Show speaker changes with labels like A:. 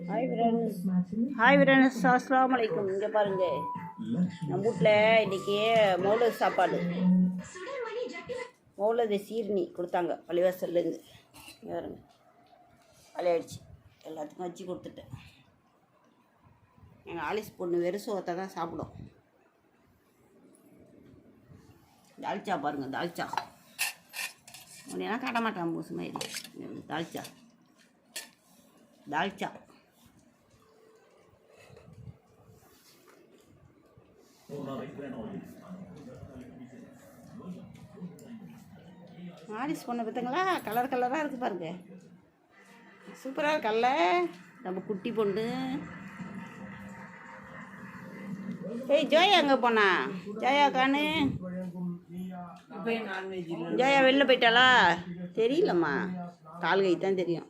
A: Hi friends, அஸ்ஸலாமு அலைக்கும். இங்கே பாருங்கள், நம்ம வீட்டில் இன்றைக்கி மௌலது சாப்பாடு, மௌலது சீர்னி கொடுத்தாங்க பள்ளிவாசல்லேருந்து. பாருங்க, ஆயிடுச்சு, எல்லாத்துக்கும் வச்சு கொடுத்துட்டேன். எங்கள் ஆலிஸ் பொண்ணு வெறும் சோத்தை தான் சாப்பிடும். தால்ச்சா பாருங்கள், தால்ச்சா உன்னையெல்லாம் காட்ட மாட்டான் பூசு மாதிரி. தால்ச்சா தால்ச்சா ஆலிஸ் பொண்ணை பார்த்துங்களா, கலர் கலராக இருக்குது பாருங்க, சூப்பராக இருக்கல்ல நம்ம குட்டி பொண்ணு. ஏய் ஜோயா எங்கே போனா? ஜோயா காணு. ஜோயா வெளில போயிட்டாளா? தெரியலம்மா, கால் கை தான் தெரியும்.